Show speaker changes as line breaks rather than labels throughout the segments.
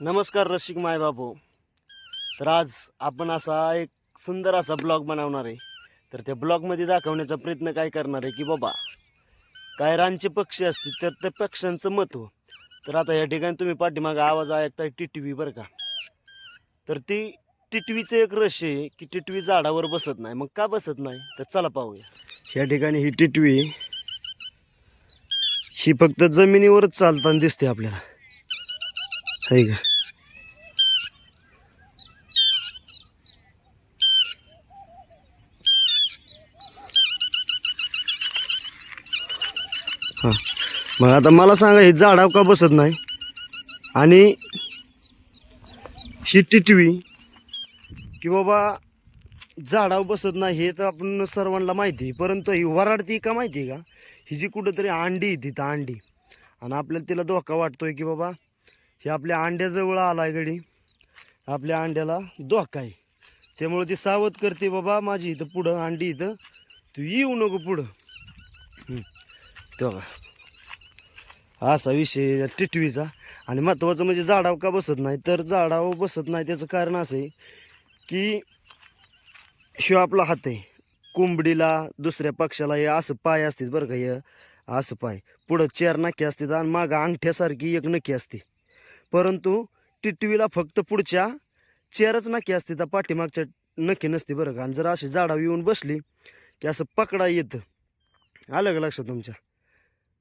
नमस्कार रसिक माय बापू. तर आज आपण असा एक सुंदर असा ब्लॉग बनवणार आहे. तर त्या ब्लॉगमध्ये दाखवण्याचा प्रयत्न काय करणार आहे की बाबा काय रानचे पक्षी असतील तर त्या पक्ष्यांचं महत्त्व. तर आता या ठिकाणी तुम्ही पाठीमागे आवाज ऐकताय टिटवी बरं का. तर ती टिटवीचं एक रहस्य आहे की टिटवी झाडावर बसत नाही. मग का बसत नाही तर चला पाहूया. या ठिकाणी ही टिटवी ही फक्त जमिनीवरच चालताना दिसते आपल्याला, आहे का. हां, मग आता मला सांगा ही झाडावर का बसत नाही आणि ही टिटवी की बाबा झाडावर बसत नाही हे तर आपण सर्वांना माहिती आहे, परंतु ही वराडती का माहिती आहे का. ही जी कुठंतरी अंडी आहे तिथं अंडी, आणि आपल्याला तिला धोका वाटतोय की बाबा हे आपल्या अंड्याजवळ आलाय गडी, आपल्या अंड्याला धोका आहे. त्यामुळे ती सावध करते बाबा माझी इथं पुढं अंडी इथं तू येऊ नको पुढं. तेव्हा असा विषय टिटवीचा. आणि महत्त्वाचं म्हणजे झाडावर का बसत नाही तर झाडावर बसत नाही त्याचं कारण असं आहे की शिव आपला हात आहे. कोंबडीला दुसऱ्या पक्षाला हे असं पाय असतात बरं का, हे असं पाय पुढं 4 नखे असतात आणि मागं अंगठ्यासारखी 1 नखी असते. परंतु टिटवीला फक्त पुढच्या 4च नखे असते, तर पाठीमागच्या नखी नसते बरं का. आणि जर अशी झाडावर येऊन बसली की असं पकडा येतं, आलं का लक्षात तुमच्या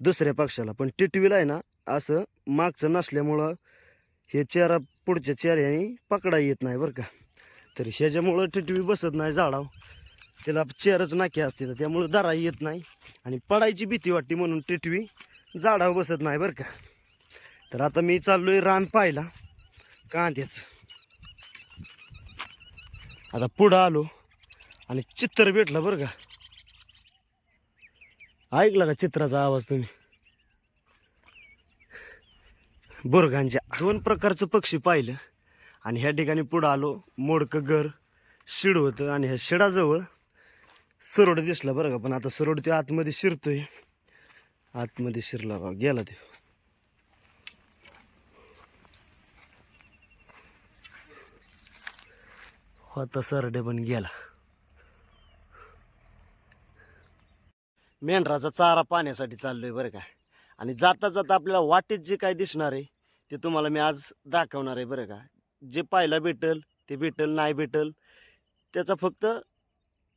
दुसऱ्या पक्षाला. पण टिटवीला आहे ना असं मागचं नसल्यामुळं हे चेहरा पुढच्या चेहऱ्याने पकडा येत नाही बरं का. तर ह्याच्यामुळं टिटवी बसत नाही झाडावर. त्याला चेहराच नाकी असते तर त्यामुळं धरा येत नाही आणि पडायची भीती वाटते म्हणून टिटवी झाडावर बसत नाही बरं का. तर आता मी चाललोय रान पाहायला कांद्याचं. आता पुढं आलो आणि चित्र भेटलं बरं का. ऐकला का चित्राचा आवाज तुम्ही. बोरगांच्या 2 प्रकारचं पक्षी पाहिलं आणि ह्या ठिकाणी पुढं आलो. मोडकं घर शिड होतं आणि ह्या शिडाजवळ सरोड दिसला बरं का. पण आता सरोड ते आतमध्ये शिरतोय, आतमध्ये शिरला बा गेला ते. होता सरडे पण गेला. मेंढराचा चारा पाण्यासाठी चाललोय बरं का. आणि जाता जाता आपल्याला वाटेत जे काय दिसणार आहे ते तुम्हाला मी आज दाखवणार आहे बरं का. जे पाहायला भेटल ते भेटल, नाही भेटल त्याचा फक्त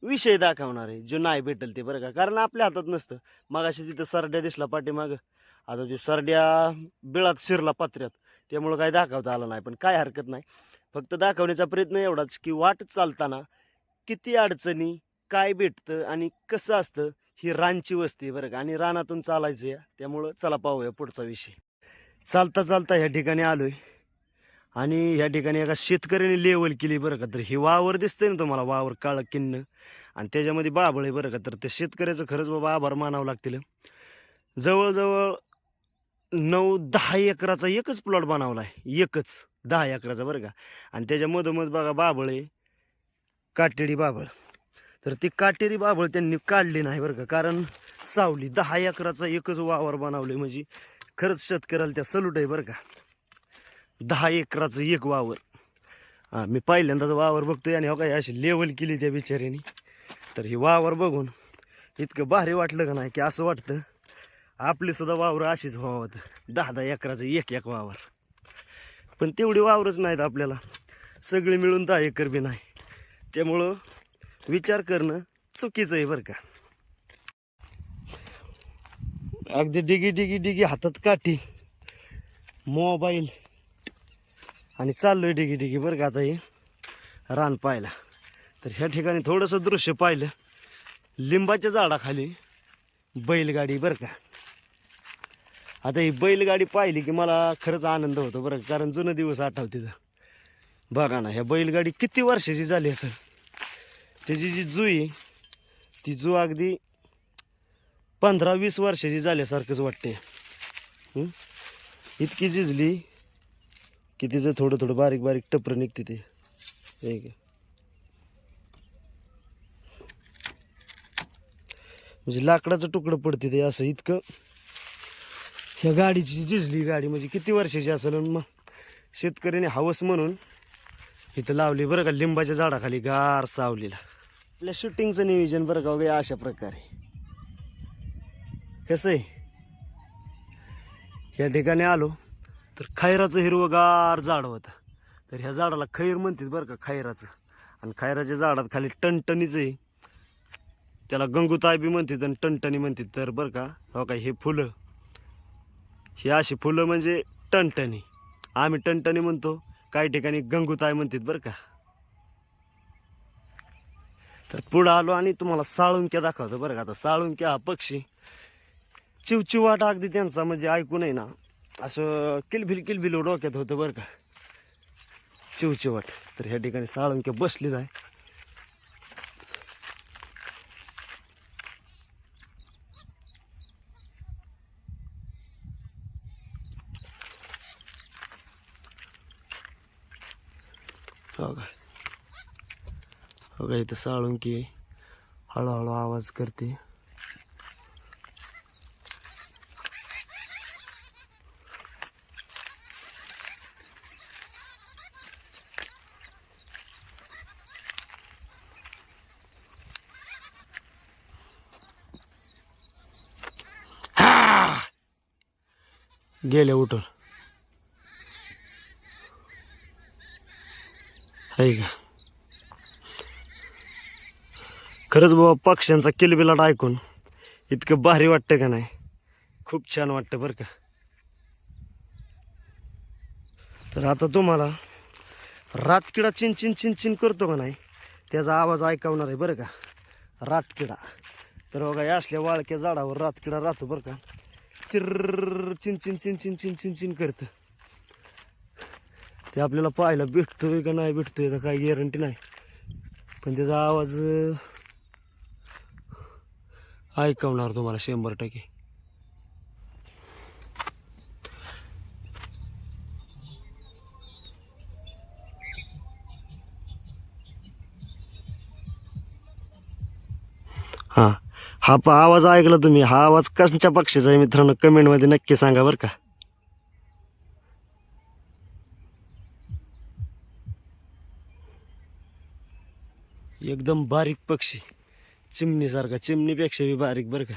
विषय दाखवणार आहे. जो नाही भेटल ते बरं का, कारण आपल्या हातात नसतं. मगाशी तिथं सरड्या दिसला पाठीमागं, आता तो सरड्या बिळात शिरला पत्र्यात, त्यामुळं काही दाखवता आलं नाही. पण काय हरकत नाही, फक्त दाखवण्याचा प्रयत्न एवढाच की वाट चालताना किती अडचणी, काय भेटतं आणि कसं असतं. ही रानची वस्ती बरं का आणि रानातून चालायचं या, त्यामुळं चला पाहूया पुढचा विषय. चालता चालता ह्या ठिकाणी आलोय आणि ह्या ठिकाणी एका शेतकऱ्याने लेवल केली बरं का. तर ही वावर दिसतंय ना तुम्हाला, वावर काळं किन्न आणि त्याच्यामध्ये बाबळ आहे बरं का. तर त्या शेतकऱ्याचं खरंच बाबा आभार मानावं लागतील. जवळजवळ 9-10 एकराचा एकच प्लॉट बनवला आहे, एकच 10 एकराचा बरं का. आणि त्याच्या मधोमध बघा बाबळ आहे, काटेरी बाबळ. तर ती काटेरी बाबळ त्यांनी काढली नाही बरं का, कारण सावली 10 एकराचा एकच वावर बनवले म्हणजे खरंच शेतकऱ्याला त्या सलूट आहे बरं का. 10 एकराचं एक वावर. हां, मी पहिल्यांदाच वावर बघतोय आणि हो काय अशी लेवल केली त्या बिचाऱ्याने. तर ही वावर बघून इतकं भारी वाटलं का नाही की असं वाटतं आपली सुद्धा वावर अशीच व्हावं. 10-10 एकराचं एक वावर. पण तेवढी वावरच नाहीत आपल्याला, सगळी मिळून 10 एकर बी नाही. त्यामुळं विचार करणं चुकीचं आहे बरं का. अगदी डिगी डिगी डिगी हातात काठी, मोबाईल आणि चाललोय डिगी डिगी बरं का. आता हे रान पाहायला. तर ह्या ठिकाणी थोडंसं दृश्य पाहिलं, लिंबाच्या झाडाखाली बैलगाडी बरं का. आता ही बैलगाडी पाहिली की मला खरंच आनंद होतो बरं का, कारण जुनं दिवस आठवते. बघा ना ह्या बैलगाडी किती वर्षाची झाली असेल. त्याची जी जुई आहे ती जू अगदी 15-20 वर्षाची झाल्यासारखंच वाटते. इतकी झिजली की तिचं थोडं थोडं बारीक बारीक टपर निघते ते. म्हणजे लाकडाचं तुकडं पडते ते असं इतकं. ह्या गाडीची झिजली गाडी म्हणजे किती वर्षाची असेल. मग शेतकऱ्याने हवस म्हणून इथं लावली बरं का, लिंबाच्या झाडाखाली गार सावलीला. आपल्या शूटिंगचं नियोजन बरं का वगैरे अशा प्रकारे. कसं आहे, या ठिकाणी आलो तर खैराचं हिरवगार झाड होतं. तर ह्या झाडाला खैर म्हणतात बरं का, खैराचं. आणि खैराच्या झाडात खाली टणटणीचं आहे, त्याला गंगूताई बी म्हणतात आणि टणटणी म्हणतात. तर बरं का हो का, हे फुलं, ही अशी फुलं म्हणजे टणटणी. आम्ही टणटणी म्हणतो, काही ठिकाणी गंगूताई म्हणतात बरं का. तर पुढं आलो आणि तुम्हाला साळुंक्या दाखवतो बरं का. आता साळुंक्या हा पक्षी चिवचिवाट अगदी त्यांचा म्हणजे ऐकून आहे ना असं किलबिल किलबिल डोक्यात होतं बरं का, चिवचिवाट. तर ह्या ठिकाणी साळुंक्या बसलीच आहे. हो का, हो का, इथं साळुंकी हळूहळू आवाज करते. गेले उठून, आहे का. खरंच बाबा, पक्ष्यांचा किलबिलाट ऐकून इतकं भारी वाटतं का नाही, खूप छान वाटतं बरं का. तर आता तुम्हाला रातकिडा चिनचिन चिनचिन करतो का नाही त्याचा आवाज ऐकवणार आहे बरं का, रातकिडा. तर बघा, या असल्या वाळक्या झाडावर रातकिडा राहतो बरं का, चिर्र चिनचिन चिनचिन चिनचिन चिन करतं. ते आपल्याला पाहायला भेटतोय का नाही भेटतोय तर काही गॅरंटी नाही, पण त्याचा आवाज ऐकवणार तुम्हाला 100%. हां, हा आवाज ऐकला तुम्ही, हा आवाज कसच्या पक्षाचा आहे मित्रांनो, कमेंटमध्ये नक्की सांगा बरं का. एकदम बारीक पक्षी, चिमणीसारखा, चिमणीपेक्षा बी बारीक बरं का.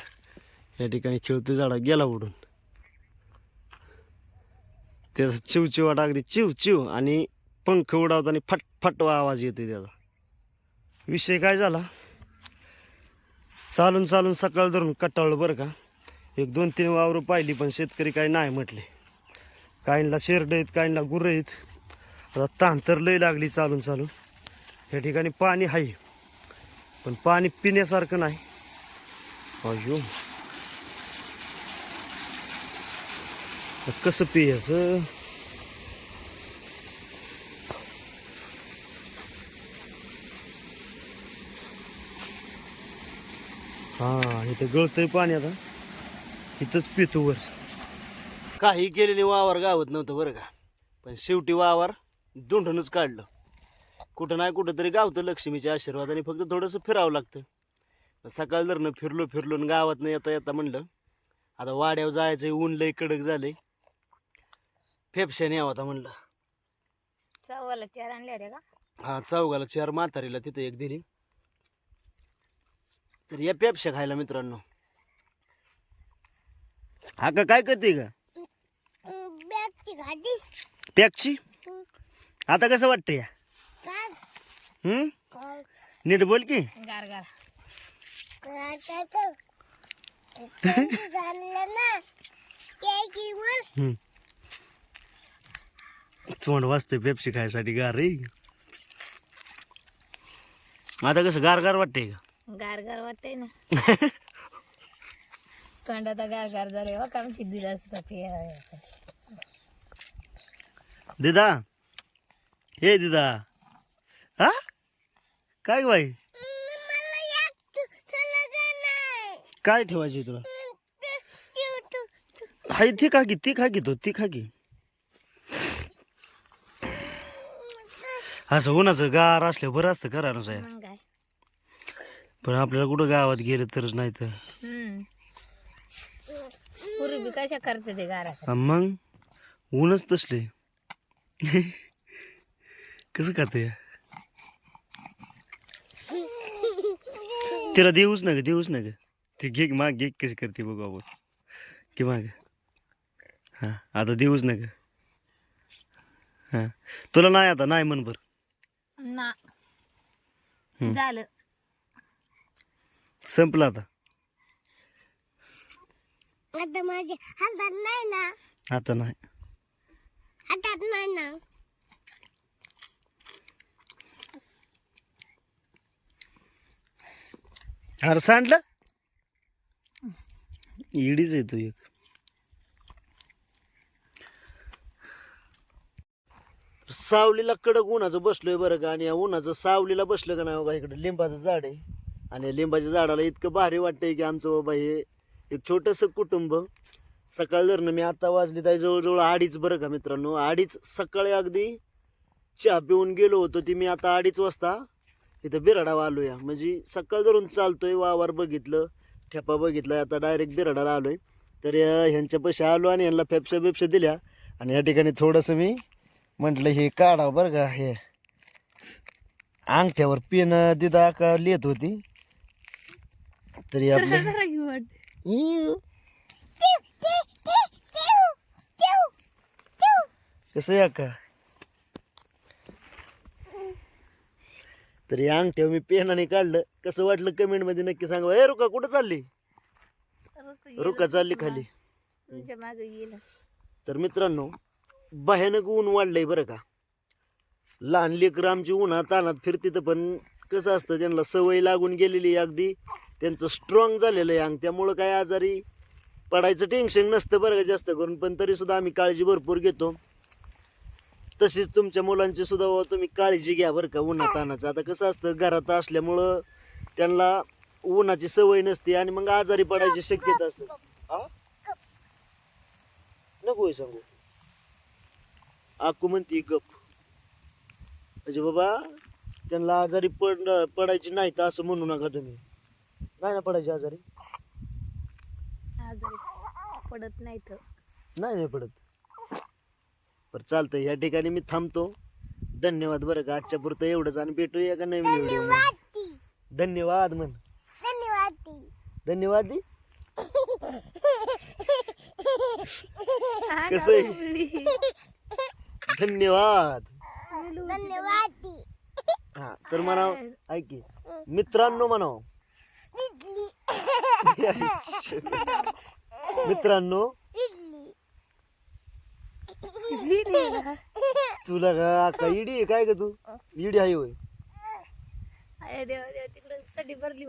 या ठिकाणी खेळतो झाडा गेला उडून. त्याचा चिवचिवाट अगदी चिव चिव, आणि पंख उडावताना फट फट आवाज येतोय त्याचा. विषय काय झाला, चालून चालून सकाळ धरून कटाळलं बरं का. 1-2-3 वावरं पाहिली, पण शेतकरी काही नाही म्हटले. काहींना शेरडं आहेत, काहींना गुरं आहेत. आता ताण तर लई लागली चालून चालून. या ठिकाणी पाणी आहे, पण पाणी पिण्यासारखं नाही. अयो, कसं पियाचं. हा, इथं गळतंय पाणी, आता इथंच पितो वर. काही केलेली वावर गावत नव्हतं बरं का, पण शेवटी वावर दुंडूनच काढलं. कुठं नाही कुठं तरी गावतं लक्ष्मीच्या आशीर्वादाने, फक्त थोडंसं फिरावं लागतं. सकाळ धरणं फिरलो फिरलो आणि गावात नाही येता येता म्हणलं आता वाड्यावर जायचं, ऊन लय कडक झाले, फेपशाने यावं आता म्हणलं.
चौघाला 4 आणले होते का?
हा, चौघाला 4, म्हातारीला तिथं 1 दिली. तर या पेप्स्या खायला मित्रांनो. हा का, काय करते का पॅकची? आता कसं वाटतं या? नीट बोल की.
गार गार
तोंड वाजतोय पेप्सी खायसाठी गार रे. आता कसं गार गार वाटतंय का?
गार गार वाटतंय ना. थंड आता गार गार झाले हो, काम किती दिला असता
दिदा, हे दिदा, हा काय बाई, काय ठेवायची तुला? हाय ती खा की, ती खा की, तो ती खा की. असं उन्हाचं गार असल्या बरं असतं करायला साहेब,
मग काय.
पण आपल्याला कुठं गावात गेलं तरच नाही तर.
पूर्वी कशा करते ते गाराचं.
मग ऊनच तसले. कसं खाते तिला देऊच ना ग ते घे माग घे कशी करते बघू आपण की माग हा आता देऊच ना ग हा तुला नाही आता नाही म्हण बर
ना झालं
संपलं आता
आता माझे हातात नाही ना
आता नाही
हातात नाही ना
अरे सांडलं इडीच आहे तू एक सावलीला कडक उन्हाचं बसलोय बरं का आणि या उन्हाचं सावलीला बसलं का नाही बाबा इकडे लिंबाचं झाड आहे आणि या लिंबाच्या झाडाला इतकं भारी वाटतंय की आमचं बाबा हे एक छोटंसं कुटुंब सकाळ धरणं मी आता वाजली तर जवळजवळ 2:30 बरं का मित्रांनो 2:30 सकाळी अगदी चहा पिऊन गेलो होतो ती मी आता 2:30 वाजता इथं बिराडावा आलोय म्हणजे सकाळ धरून चालतोय वावर बघितलं ठेपा बघितला आता डायरेक्ट बिराडाला आलोय तर ह्यांच्या पैसे आलो आणि ह्यांना फेपशा बिपशा दिल्या आणि या ठिकाणी थोडंसं मी म्हटलं हे काढावं बरं का हे अंगठ्यावर पेन दिदा का लिहित होती तरी आपलं कसं या का तरी अंगठ्यावर मी पेनाने काढलं कसं वाटलं कमेंट मध्ये नक्की सांगा ए रुका कुठं चालली रुका चालली खाली
तुमच्या मागे गेलं
तर मित्रांनो भयानक ऊन वाढलंय बरं का लहान लेकरं आमची उन्हात तानात फिरते तर पण कसं असतं त्यांना सवय लागून गेलेली अगदी त्यांचं स्ट्रॉंग झालेलं आहे अंग त्यामुळं काय आजारी पडायचं टेन्शन नसतं बरं का जास्त करून पण तरी सुद्धा आम्ही काळजी भरपूर घेतो तशीच तुमच्या मुलांची सुद्धा तुम्ही काळजी घ्या बरं का उन्हात तानाचं आता कसं असतं घरात असल्यामुळं त्यांना उन्हाची सवय नसते आणि मग आजारी पडायची शक्यता असते नको सांगू आकू म्हणती गप म्हणजे बाबा त्यांना आजारी पडायची नाही तर असं म्हणू नका तुम्ही नाही ना पडायची आजारी
पडत नाही तर
नाही पडत बरं चालतंय या ठिकाणी मी थांबतो धन्यवाद बरं का आजच्या पुरतं एवढंच आणि भेटूया का नवीन व्हिडिओ धन्यवाद म्हण धन्यवाद कसं आहे धन्यवाद हा तर म्हणाव ऐक मित्रांनो म्हणाव मित्रांनो तुला का इडी आहे काय का तू इडी आहे होय
देवा तिकडे साठी भरली